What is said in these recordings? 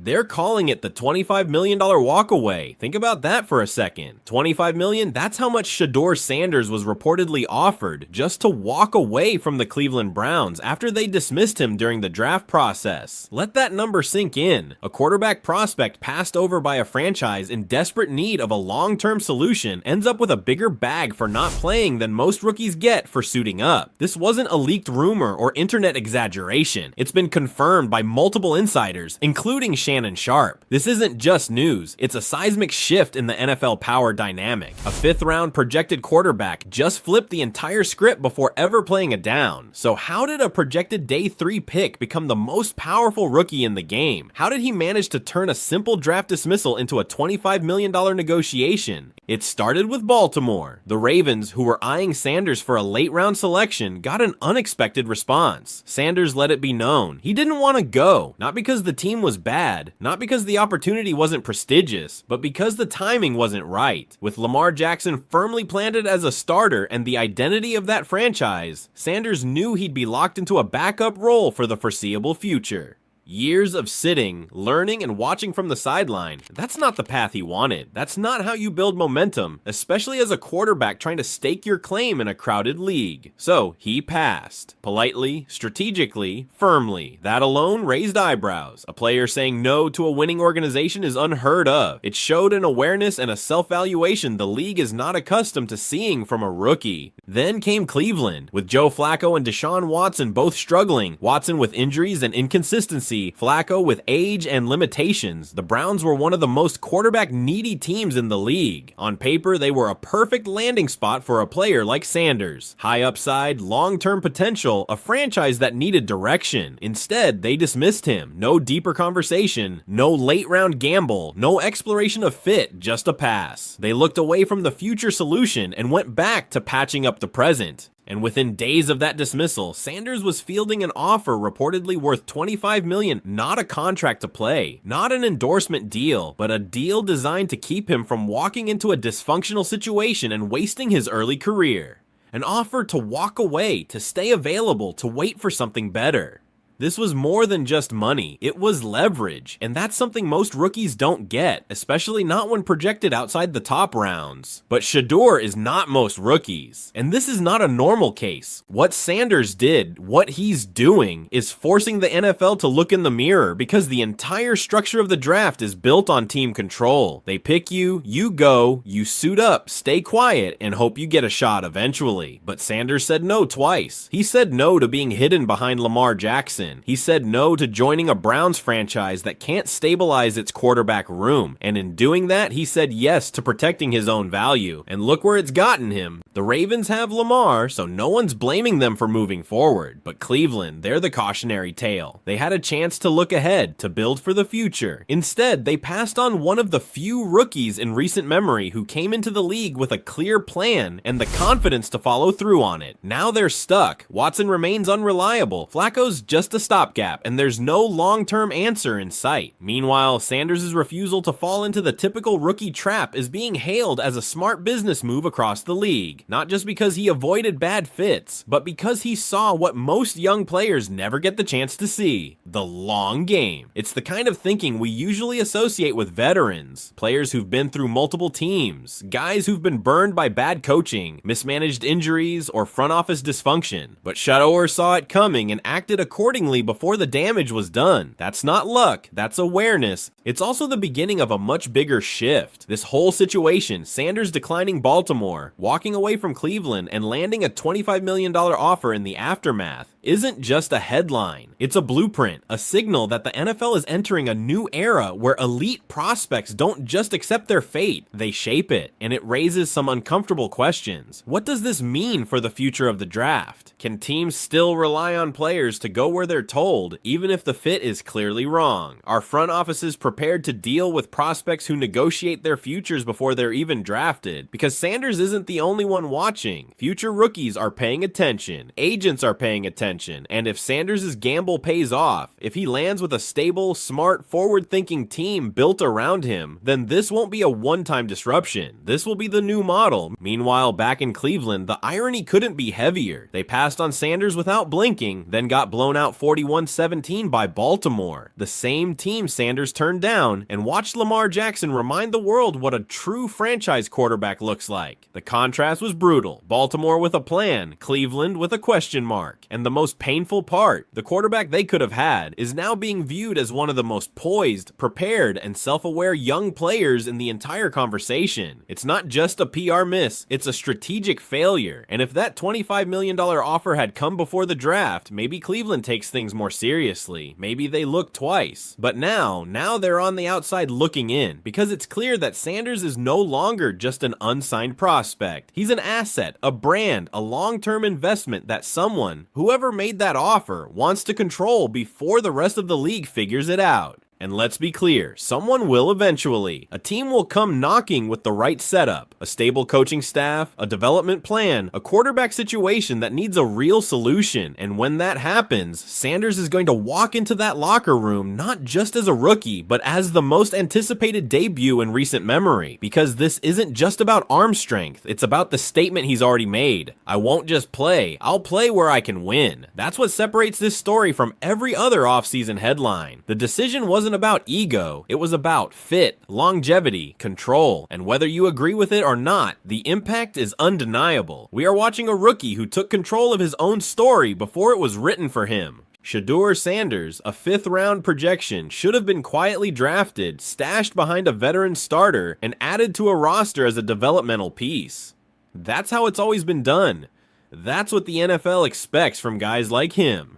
They're calling it the $25 million walkaway. Think about that for a second. $25 million, that's how much Shedeur Sanders was reportedly offered just to walk away from the Cleveland Browns after they dismissed him during the draft process. Let that number sink in. A quarterback prospect passed over by a franchise in desperate need of a long-term solution ends up with a bigger bag for not playing than most rookies get for suiting up. This wasn't a leaked rumor or internet exaggeration. It's been confirmed by multiple insiders, including Shannon Sharp. This isn't just news, it's a seismic shift in the NFL power dynamic. A fifth-round projected quarterback just flipped the entire script before ever playing a down. So how did a projected day 3 pick become the most powerful rookie in the game? How did he manage to turn a simple draft dismissal into a $25 million negotiation? It started with Baltimore. The Ravens, who were eyeing Sanders for a late-round selection, got an unexpected response. Sanders let it be known he didn't want to go, not because the team was bad, not because the opportunity wasn't prestigious, but because the timing wasn't right. With Lamar Jackson firmly planted as a starter and the identity of that franchise, Sanders knew he'd be locked into a backup role for the foreseeable future. Years of sitting, learning, and watching from the sideline. That's not the path he wanted. That's not how you build momentum, especially as a quarterback trying to stake your claim in a crowded league. So he passed. Politely, strategically, firmly. That alone raised eyebrows. A player saying no to a winning organization is unheard of. It showed an awareness and a self-valuation the league is not accustomed to seeing from a rookie. Then came Cleveland, with Joe Flacco and Deshaun Watson both struggling. Watson with injuries and inconsistency, Flacco with age and limitations. The Browns were one of the most quarterback-needy teams in the league. On paper, they were a perfect landing spot for a player like Sanders. High upside, long-term potential, a franchise that needed direction. Instead, they dismissed him. No deeper conversation, no late-round gamble, no exploration of fit, just a pass. They looked away from the future solution and went back to patching up the present. And within days of that dismissal, Sanders was fielding an offer reportedly worth $25 million, not a contract to play, not an endorsement deal, but a deal designed to keep him from walking into a dysfunctional situation and wasting his early career. An offer to walk away, to stay available, to wait for something better. This was more than just money, it was leverage, and that's something most rookies don't get, especially not when projected outside the top rounds. But Shedeur is not most rookies, and this is not a normal case. What Sanders did, what he's doing, is forcing the NFL to look in the mirror because the entire structure of the draft is built on team control. They pick you, you go, you suit up, stay quiet, and hope you get a shot eventually. But Sanders said no twice. He said no to being hidden behind Lamar Jackson. He said no to joining a Browns franchise that can't stabilize its quarterback room, and in doing that, he said yes to protecting his own value. And look where it's gotten him. The Ravens have Lamar, so no one's blaming them for moving forward. But Cleveland, they're the cautionary tale. They had a chance to look ahead, to build for the future. Instead, they passed on one of the few rookies in recent memory who came into the league with a clear plan and the confidence to follow through on it. Now they're stuck. Watson remains unreliable. Flacco's just a stopgap, and there's no long-term answer in sight. Meanwhile, Sanders' refusal to fall into the typical rookie trap is being hailed as a smart business move across the league. Not just because he avoided bad fits, but because he saw what most young players never get the chance to see: the long game. It's the kind of thinking we usually associate with veterans, players who've been through multiple teams, guys who've been burned by bad coaching, mismanaged injuries, or front office dysfunction. But Shedeur saw it coming and acted accordingly before the damage was done. That's not luck, that's awareness. It's also the beginning of a much bigger shift. This whole situation, Sanders declining Baltimore, walking away from Cleveland, and landing a $25 million offer in the aftermath, isn't just a headline. It's a blueprint, a signal that the NFL is entering a new era where elite prospects don't just accept their fate, they shape it. And it raises some uncomfortable questions. What does this mean for the future of the draft? Can teams still rely on players to go where they're told, even if the fit is clearly wrong? Are front offices prepared to deal with prospects who negotiate their futures before they're even drafted? Because Sanders isn't the only one watching. Future rookies are paying attention. Agents are paying attention. attention, and if Sanders' gamble pays off, if he lands with a stable, smart, forward-thinking team built around him, then this won't be a one-time disruption. This will be the new model. Meanwhile, back in Cleveland, the irony couldn't be heavier. They passed on Sanders without blinking, then got blown out 41-17 by Baltimore, the same team Sanders turned down, and watched Lamar Jackson remind the world what a true franchise quarterback looks like. The contrast was brutal. Baltimore with a plan, Cleveland with a question mark. And the most painful part, the quarterback they could have had is now being viewed as one of the most poised, prepared, and self-aware young players in the entire conversation. It's not just a PR miss, it's a strategic failure. And if that $25 million offer had come before the draft, maybe Cleveland takes things more seriously. Maybe they look twice. But now they're on the outside looking in, because it's clear that Sanders is no longer just an unsigned prospect. He's an asset, a brand, a long-term investment that someone, whoever made that offer, wants to control before the rest of the league figures it out. And let's be clear, someone will eventually. A team will come knocking with the right setup, a stable coaching staff, a development plan, a quarterback situation that needs a real solution. And when that happens, Sanders is going to walk into that locker room not just as a rookie, but as the most anticipated debut in recent memory. Because this isn't just about arm strength, it's about the statement he's already made. I won't just play, I'll play where I can win. That's what separates this story from every other offseason headline. The decision wasn't about ego, it was about fit, longevity, control, and whether you agree with it or not, the impact is undeniable. We are watching a rookie who took control of his own story before it was written for him. Shedeur Sanders, a 5th-round projection, should have been quietly drafted, stashed behind a veteran starter, and added to a roster as a developmental piece. That's how it's always been done. That's what the NFL expects from guys like him.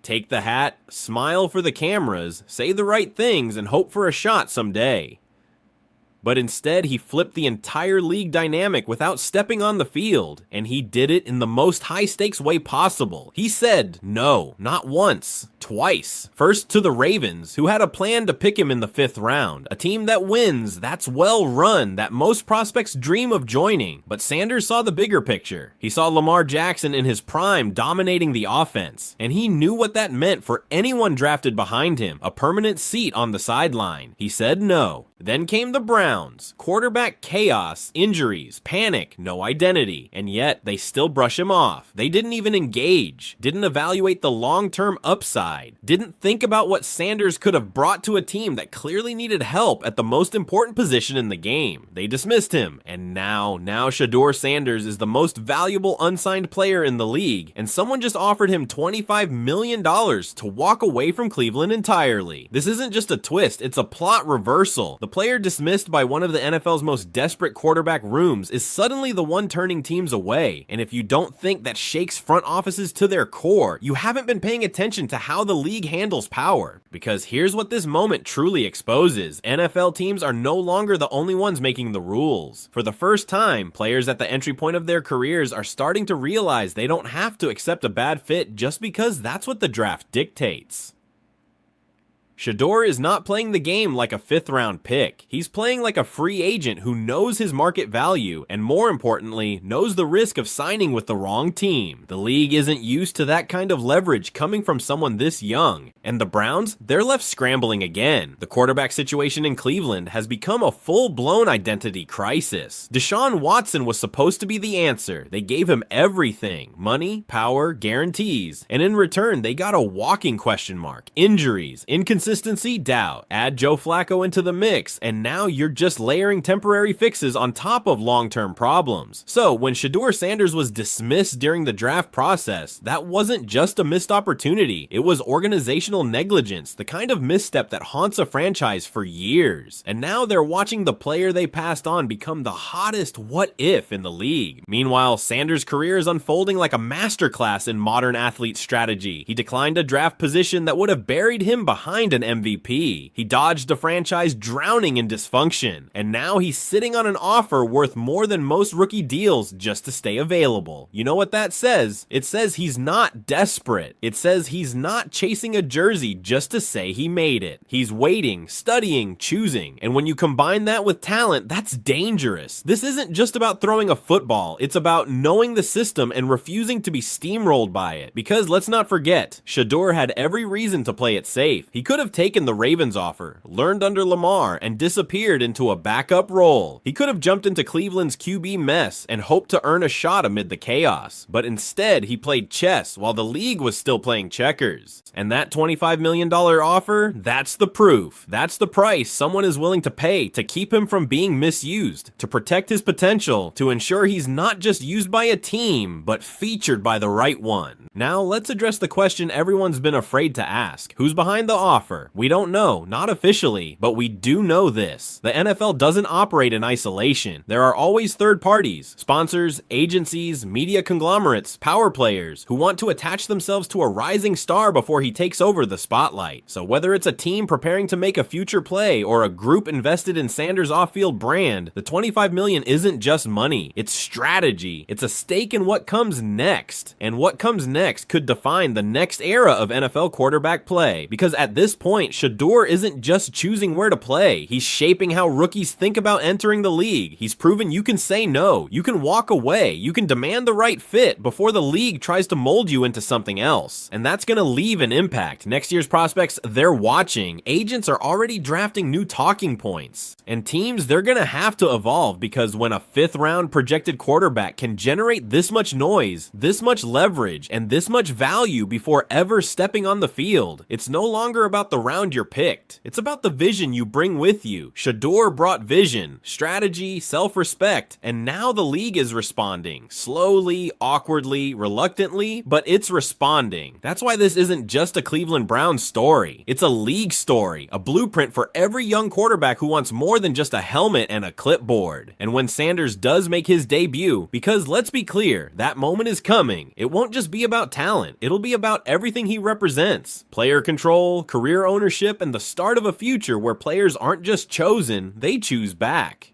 Take the hat, smile for the cameras, say the right things, and hope for a shot someday. But instead, he flipped the entire league dynamic without stepping on the field, and he did it in the most high-stakes way possible. He said no, not once, twice. First to the Ravens, who had a plan to pick him in the 5th round, a team that wins, that's well run, that most prospects dream of joining. But Sanders saw the bigger picture. He saw Lamar Jackson in his prime dominating the offense, and he knew what that meant for anyone drafted behind him, a permanent seat on the sideline. He said no. Then came the Browns. Quarterback chaos, injuries, panic, no identity. And yet, they still brush him off. They didn't even engage. Didn't evaluate the long-term upside. Didn't think about what Sanders could have brought to a team that clearly needed help at the most important position in the game. They dismissed him. And now Shedeur Sanders is the most valuable unsigned player in the league. And someone just offered him $25 million to walk away from Cleveland entirely. This isn't just a twist, it's a plot reversal. The player dismissed by one of the NFL's most desperate quarterback rooms is suddenly the one turning teams away. And if you don't think that shakes front offices to their core, you haven't been paying attention to how the league handles power. Because here's what this moment truly exposes. NFL teams are no longer the only ones making the rules. For the first time, players at the entry point of their careers are starting to realize they don't have to accept a bad fit just because that's what the draft dictates. Shedeur is not playing the game like a 5th-round pick. He's playing like a free agent who knows his market value and, more importantly, knows the risk of signing with the wrong team. The league isn't used to that kind of leverage coming from someone this young. And the Browns, they're left scrambling again. The quarterback situation in Cleveland has become a full-blown identity crisis. Deshaun Watson was supposed to be the answer. They gave him everything: money, power, guarantees. And in return, they got a walking question mark, injuries, inconsistency, doubt. Add Joe Flacco into the mix, and now you're just layering temporary fixes on top of long-term problems. So when Shedeur Sanders was dismissed during the draft process, that wasn't just a missed opportunity. It was organizational negligence, the kind of misstep that haunts a franchise for years. And now they're watching the player they passed on become the hottest what if in the league. Meanwhile, Sanders' career is unfolding like a masterclass in modern athlete strategy. He declined a draft position that would have buried him behind an an MVP. He dodged a franchise drowning in dysfunction, and now he's sitting on an offer worth more than most rookie deals just to stay available. You know what that says? It says he's not desperate. It says he's not chasing a jersey just to say he made it. He's waiting, studying, choosing, and when you combine that with talent, that's dangerous. This isn't just about throwing a football, it's about knowing the system and refusing to be steamrolled by it. Because let's not forget, Shedeur had every reason to play it safe. He could have taken the Ravens offer, learned under Lamar, and disappeared into a backup role. He could have jumped into Cleveland's QB mess and hoped to earn a shot amid the chaos. But instead, he played chess while the league was still playing checkers. And that $25 million offer, that's the proof. That's the price someone is willing to pay to keep him from being misused, to protect his potential, to ensure he's not just used by a team, but featured by the right one. Now, let's address the question everyone's been afraid to ask. Who's behind the offer? We don't know, not officially, but we do know this. The NFL doesn't operate in isolation. There are always third parties, sponsors, agencies, media conglomerates, power players, who want to attach themselves to a rising star before he takes over the spotlight. So whether it's a team preparing to make a future play or a group invested in Sanders' off-field brand, the $25 million isn't just money, it's strategy. It's a stake in what comes next. And what comes next could define the next era of NFL quarterback play. Because at this point, Shedeur isn't just choosing where to play, he's shaping how rookies think about entering the league. He's proven you can say no, you can walk away, you can demand the right fit before the league tries to mold you into something else. And that's gonna leave an impact. Next year's prospects, they're watching. Agents are already drafting new talking points. And teams, they're gonna have to evolve, because when a 5th round projected quarterback can generate this much noise, this much leverage, and this much value before ever stepping on the field, it's no longer about the round you're picked. It's about the vision you bring with you. Shedeur brought vision, strategy, self-respect, and now the league is responding. Slowly, awkwardly, reluctantly, but it's responding. That's why this isn't just a Cleveland Browns story. It's a league story, a blueprint for every young quarterback who wants more than just a helmet and a clipboard. And when Sanders does make his debut, because let's be clear, that moment is coming, it won't just be about talent, it'll be about everything he represents. Player control, career ownership, and the start of a future where players aren't just chosen, they choose back.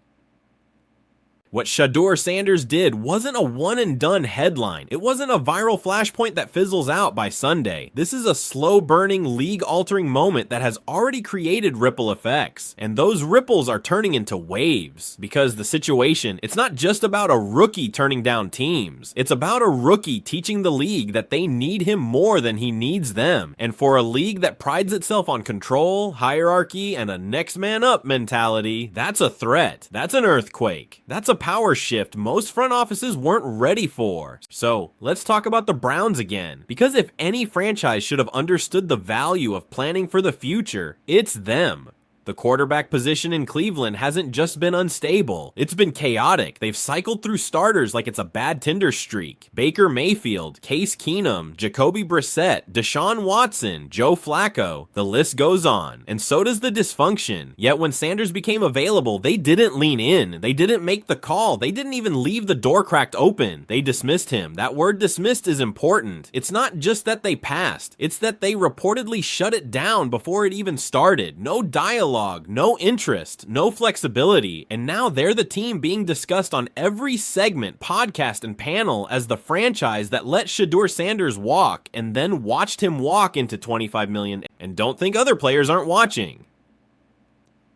What Shedeur Sanders did wasn't a one-and-done headline. It wasn't a viral flashpoint that fizzles out by Sunday. This is a slow-burning, league-altering moment that has already created ripple effects. And those ripples are turning into waves. Because the situation, it's not just about a rookie turning down teams. It's about a rookie teaching the league that they need him more than he needs them. And for a league that prides itself on control, hierarchy, and a next-man-up mentality, that's a threat. That's an earthquake. That's a power shift most front offices weren't ready for. So let's talk about the Browns again, because if any franchise should have understood the value of planning for the future, it's them. The quarterback position in Cleveland hasn't just been unstable, it's been chaotic. They've cycled through starters like it's a bad Tinder streak. Baker Mayfield, Case Keenum, Jacoby Brissett, Deshaun Watson, Joe Flacco, the list goes on. And so does the dysfunction. Yet when Sanders became available, they didn't lean in. They didn't make the call. They didn't even leave the door cracked open. They dismissed him. That word dismissed is important. It's not just that they passed, it's that they reportedly shut it down before it even started. No dialogue, no interest, no flexibility, and now they're the team being discussed on every segment, podcast, and panel as the franchise that let Shedeur Sanders walk and then watched him walk into $25 million. And don't think other players aren't watching.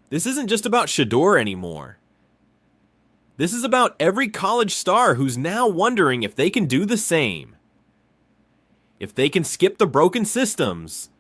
This isn't just about Shedeur anymore. This is about every college star who's now wondering if they can do the same. If they can skip the broken systems.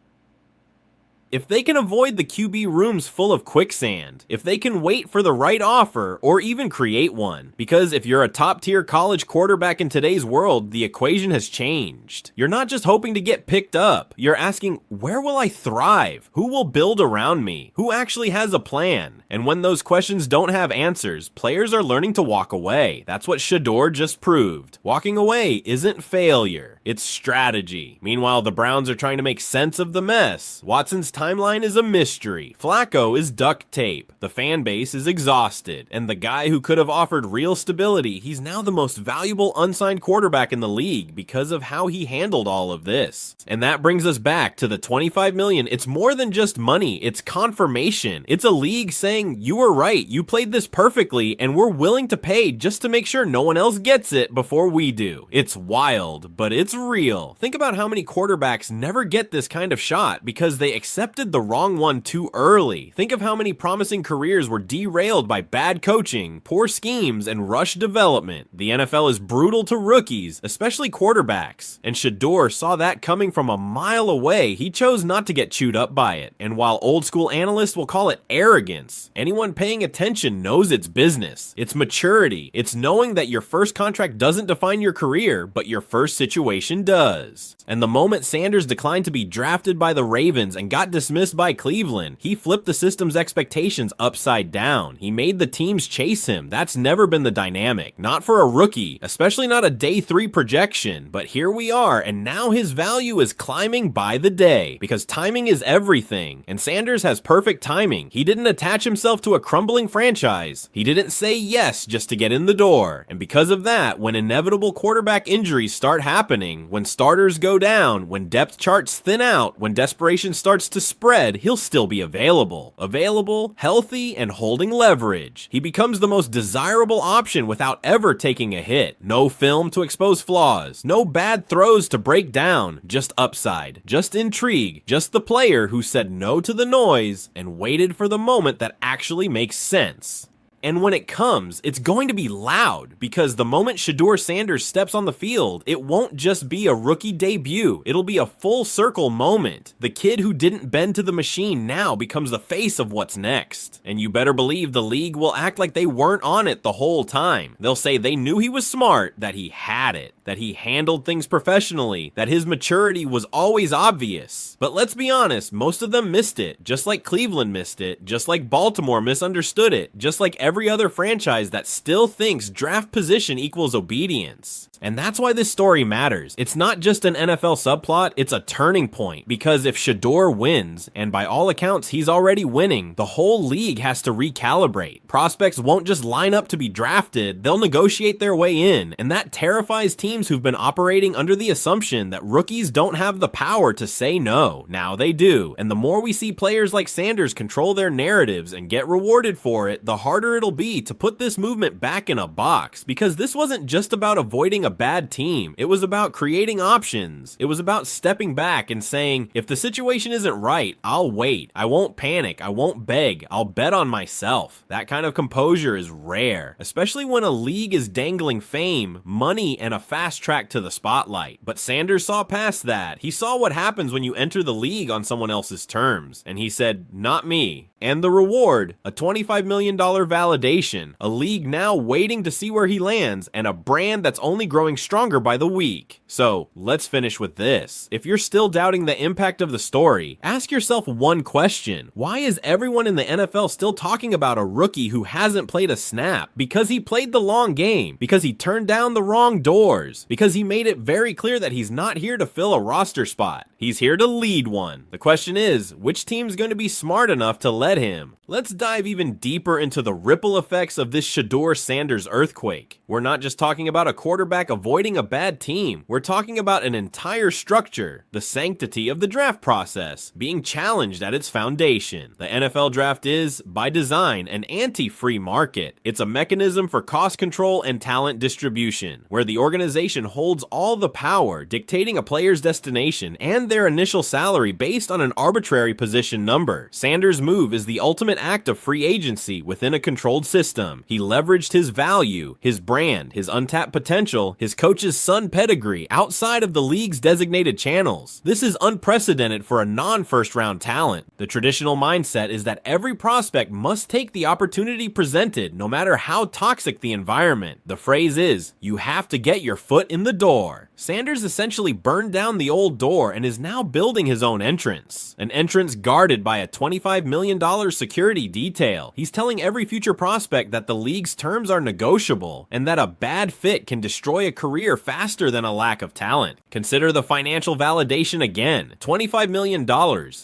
If they can avoid the QB rooms full of quicksand, if they can wait for the right offer or even create one. Because if you're a top-tier college quarterback in today's world, the equation has changed. You're not just hoping to get picked up. You're asking, where will I thrive? Who will build around me? Who actually has a plan? And when those questions don't have answers, players are learning to walk away. That's what Shedeur just proved. Walking away isn't failure, it's strategy. Meanwhile, the Browns are trying to make sense of the mess. Watson's timeline is a mystery. Flacco is duct tape. The fan base is exhausted. And the guy who could have offered real stability, he's now the most valuable unsigned quarterback in the league because of how he handled all of this. And that brings us back to the $25 million. It's more than just money. It's confirmation. It's a league saying, you were right. You played this perfectly, and we're willing to pay just to make sure no one else gets it before we do. It's wild, but it's real. Think about how many quarterbacks never get this kind of shot because they accepted the wrong one too early. Think of how many promising careers were derailed by bad coaching, poor schemes, and rush development. The NFL is brutal to rookies, especially quarterbacks. And Shedeur saw that coming from a mile away. He chose not to get chewed up by it. And while old school analysts will call it arrogance, anyone paying attention knows it's business. It's maturity. It's knowing that your first contract doesn't define your career, but your first situation does. And the moment Sanders declined to be drafted by the Ravens and got dismissed by Cleveland, he flipped the system's expectations upside down. He made the teams chase him. That's never been the dynamic. Not for a rookie, especially not a day 3 projection. But here we are, and now his value is climbing by the day because timing is everything. And Sanders has perfect timing. He didn't attach himself to a crumbling franchise. He didn't say yes just to get in the door. And because of that, when inevitable quarterback injuries start happening, when starters go down, when depth charts thin out, when desperation starts to spread, he'll still be available. Available, healthy, and holding leverage. He becomes the most desirable option without ever taking a hit. No film to expose flaws. No bad throws to break down. Just upside. Just intrigue. Just the player who said no to the noise and waited for the moment that actually makes sense. And when it comes, it's going to be loud because the moment Shedeur Sanders steps on the field, it won't just be a rookie debut. It'll be a full circle moment. The kid who didn't bend to the machine now becomes the face of what's next. And you better believe the league will act like they weren't on it the whole time. They'll say they knew he was smart, that he had it, that he handled things professionally, that his maturity was always obvious. But let's be honest, most of them missed it, just like Cleveland missed it, just like Baltimore misunderstood it, just like every other franchise that still thinks draft position equals obedience. And that's why this story matters. It's not just an NFL subplot, it's a turning point. Because if Shedeur wins, and by all accounts he's already winning, the whole league has to recalibrate. Prospects won't just line up to be drafted, they'll negotiate their way in. And that terrifies teams who've been operating under the assumption that rookies don't have the power to say no. Now they do. And the more we see players like Sanders control their narratives and get rewarded for it, the harder it'll be to put this movement back in a box. Because this wasn't just about avoiding a bad team. It was about creating options. It was about stepping back and saying, if the situation isn't right, I'll wait. I won't panic. I won't beg. I'll bet on myself. That kind of composure is rare, especially when a league is dangling fame, money, and a fast track to the spotlight. But Sanders saw past that. He saw what happens when you enter the league on someone else's terms. And he said, not me. And the reward, a $25 million validation, a league now waiting to see where he lands, and a brand that's only growing stronger by the week. So, let's finish with this. If you're still doubting the impact of the story, ask yourself one question. Why is everyone in the NFL still talking about a rookie who hasn't played a snap? Because he played the long game. Because he turned down the wrong doors. Because he made it very clear that he's not here to fill a roster spot. He's here to lead one. The question is, which team's going to be smart enough to let him? Let's dive even deeper into the ripple effects of this Shedeur Sanders earthquake. We're not just talking about a quarterback avoiding a bad team. We're talking about an entire structure, the sanctity of the draft process, being challenged at its foundation. The NFL draft is, by design, an anti-free market. It's a mechanism for cost control and talent distribution, where the organization holds all the power, dictating a player's destination and their initial salary based on an arbitrary position number. Sanders' move is the ultimate act of free agency within a controlled system. He leveraged his value, his brand, his untapped potential, his coach's son pedigree outside of the league's designated channels. This is unprecedented for a non-first round talent. The traditional mindset is that every prospect must take the opportunity presented, no matter how toxic the environment. The phrase is, you have to get your foot in the door. Sanders essentially burned down the old door and is now building his own entrance. An entrance guarded by a $25 million security detail. He's telling every future prospect that the league's terms are negotiable, and that a bad fit can destroy a career faster than a lack of talent. Consider the financial validation again. $25 million.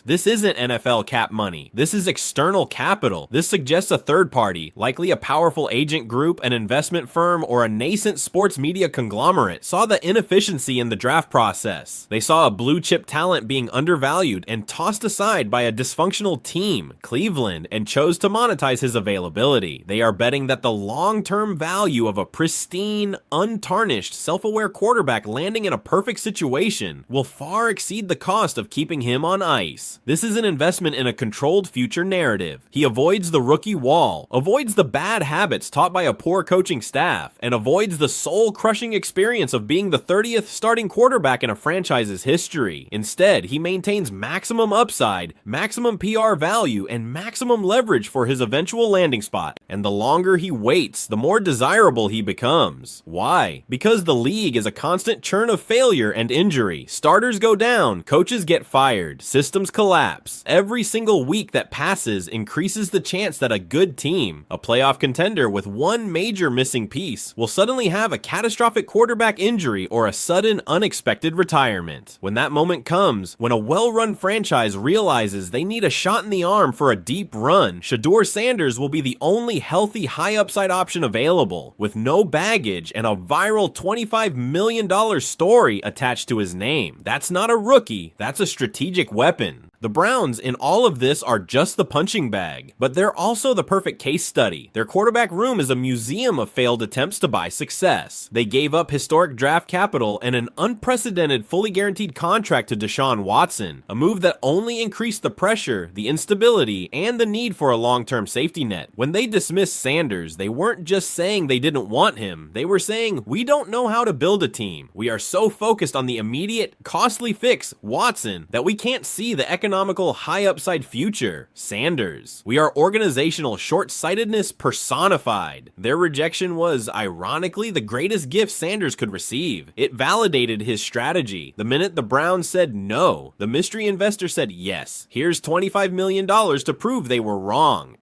This isn't NFL cap money. This is external capital. This suggests a third party, likely a powerful agent group, an investment firm, or a nascent sports media conglomerate, saw the inefficiency in the draft process. They saw a blue chip talent being undervalued and tossed aside by a dysfunctional team, Cleveland, and chose to monetize his availability. They are betting that the long-term value of a pristine, untarnished, self-aware quarterback landing in a perfect situation will far exceed the cost of keeping him on ice. This is an investment in a controlled future narrative. He avoids the rookie wall, avoids the bad habits taught by a poor coaching staff, and avoids the soul-crushing experience of being the 30th starting quarterback in a franchise's history. Instead, he maintains maximum upside, maximum PR value, and maximum leverage for his eventual landing spot. And the longer he waits, the more desirable he becomes. Why? Because the league is a constant churn of failure and injury. Starters go down, coaches get fired, systems collapse. Every single week that passes increases the chance that a good team, a playoff contender with one major missing piece, will suddenly have a catastrophic quarterback injury or a sudden unexpected retirement. When that moment comes, when a well-run franchise realizes they need a shot in the arm for a deep run, Shedeur Sanders will be the only healthy high-upside option available, with no baggage and a viral $25 million story attached to his name. That's not a rookie, that's a strategic weapon. The Browns in all of this are just the punching bag, but they're also the perfect case study. Their quarterback room is a museum of failed attempts to buy success. They gave up historic draft capital and an unprecedented fully guaranteed contract to Deshaun Watson, a move that only increased the pressure, the instability, and the need for a long-term safety net. When they dismissed Sanders, they weren't just saying they didn't want him, they were saying, we don't know how to build a team. We are so focused on the immediate, costly fix, Watson, that we can't see the economical high upside future, Sanders. We are organizational short-sightedness personified. Their rejection was, ironically, the greatest gift Sanders could receive. It validated his strategy. The minute the Browns said no, the mystery investor said yes. Here's $25 million to prove they were wrong.